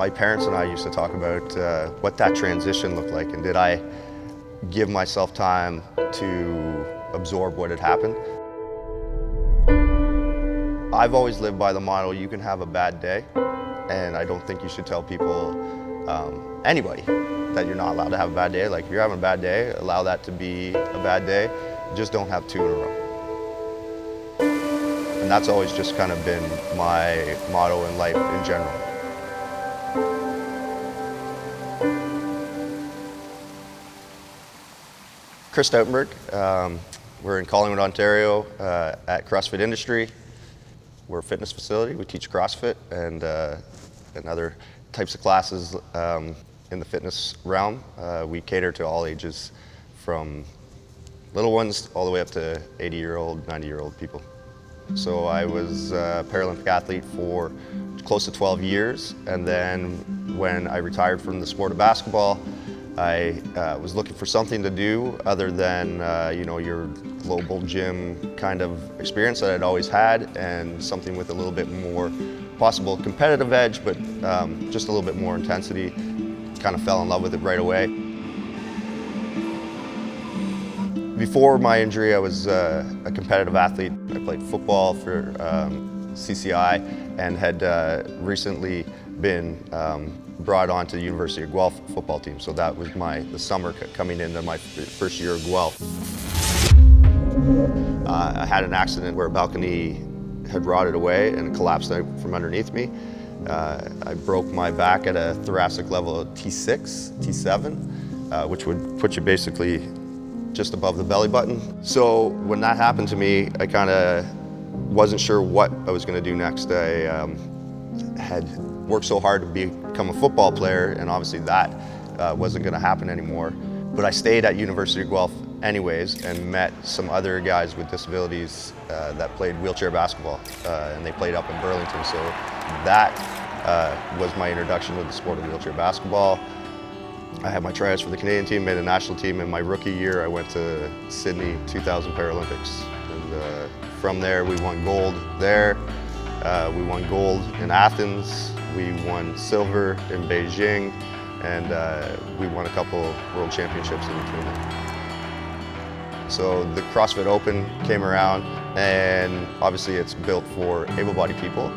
My parents and I used to talk about what that transition looked like, and did I give myself time to absorb what had happened. I've always lived by the motto, you can have a bad day, and I don't think you should tell people, anybody, that you're not allowed to have a bad day. Like, if you're having a bad day, allow that to be a bad day. Just don't have two in a row. And that's always just kind of been my motto in life in general. Stoutenburg. We're in Collingwood, Ontario at CrossFit Industry. We're a fitness facility. We teach CrossFit and other types of classes in the fitness realm. We cater to all ages, from little ones all the way up to 80-year-old, 90-year-old people. So I was a Paralympic athlete for close to 12 years, and then when I retired from the sport of basketball, I was looking for something to do other than your global gym kind of experience that I'd always had, and something with a little bit more possible competitive edge, but just a little bit more intensity. Kind of fell in love with it right away. Before my injury, I was a competitive athlete. I played football for CCI and had recently been brought on to the University of Guelph football team. So that was the summer coming into my first year of Guelph. I had an accident where a balcony had rotted away and collapsed out from underneath me. I broke my back at a thoracic level of T6, T7, which would put you basically just above the belly button. So when that happened to me, I kind of wasn't sure what I was going to do next. I had worked so hard to become a football player, and obviously that wasn't going to happen anymore. But I stayed at University of Guelph anyways and met some other guys with disabilities that played wheelchair basketball, and they played up in Burlington. So that was my introduction to the sport of wheelchair basketball. I had my tryouts for the Canadian team, made a national team. In my rookie year, I went to Sydney 2000 Paralympics. And from there, we won gold there. We won gold in Athens. We won silver in Beijing. And we won a couple world championships in between them. So the CrossFit Open came around, and obviously it's built for able-bodied people.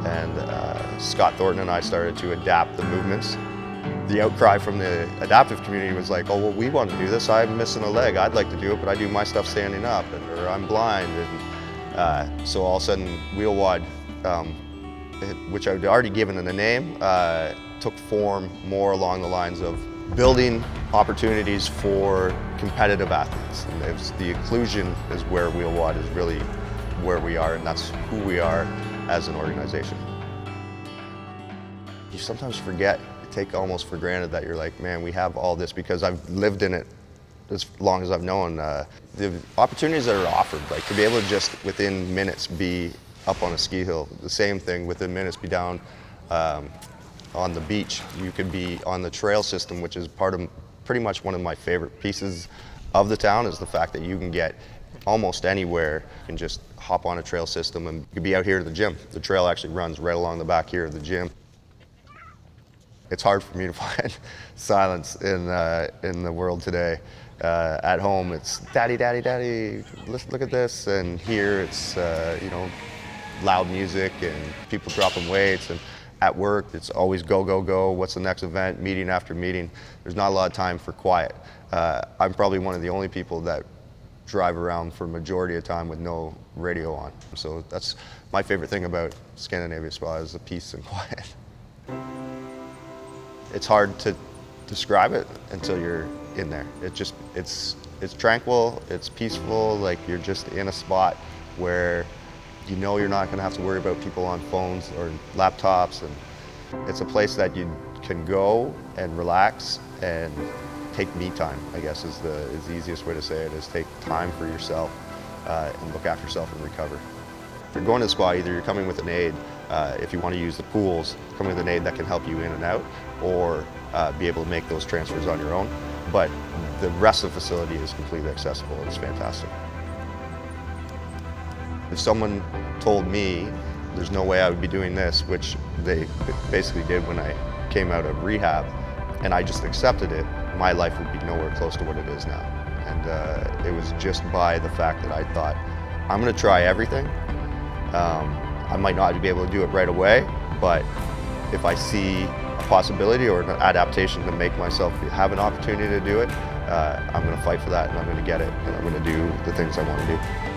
And Scott Thornton and I started to adapt the movements. The outcry from the adaptive community was like, oh, well, we want to do this. I'm missing a leg. I'd like to do it, but I do my stuff standing up, or I'm blind. And so all of a sudden, WheelWOD, which I'd already given it a name, took form more along the lines of building opportunities for competitive athletes. And the inclusion is where WheelWOD is really where we are, and that's who we are as an organization. You sometimes forget, take almost for granted that you're like, man, we have all this, because I've lived in it as long as I've known. The opportunities that are offered, like to be able to just within minutes be up on a ski hill, the same thing, within minutes be down on the beach. You could be on the trail system, which is part of pretty much one of my favorite pieces of the town, is the fact that you can get almost anywhere. You can just hop on a trail system, and you could be out here at the gym. The trail actually runs right along the back here of the gym. It's hard for me to find silence in the world today. At home, it's daddy, daddy, daddy, let's look at this. And here it's loud music and people dropping weights. And at work, it's always go, go, go. What's the next event? Meeting after meeting. There's not a lot of time for quiet. I'm probably one of the only people that drive around for a majority of the time with no radio on. So that's my favorite thing about Scandinave Spa, is the peace and quiet. It's hard to describe it until you're in there. It's tranquil, it's peaceful, like you're just in a spot where you know you're not gonna have to worry about people on phones or laptops, and it's a place that you can go and relax and take me time, I guess is the easiest way to say it, is take time for yourself and look after yourself and recover. If you're going to the spa, either you're coming with an aid, if you want to use the pools, coming with an aid that can help you in and out, or be able to make those transfers on your own. But the rest of the facility is completely accessible. It's fantastic. If someone told me there's no way I would be doing this, which they basically did when I came out of rehab and I just accepted it, my life would be nowhere close to what it is now. And it was just by the fact that I thought, I'm gonna try everything. I might not be able to do it right away, but if I see a possibility or an adaptation to make myself have an opportunity to do it, I'm gonna fight for that and I'm gonna get it and I'm gonna do the things I wanna do.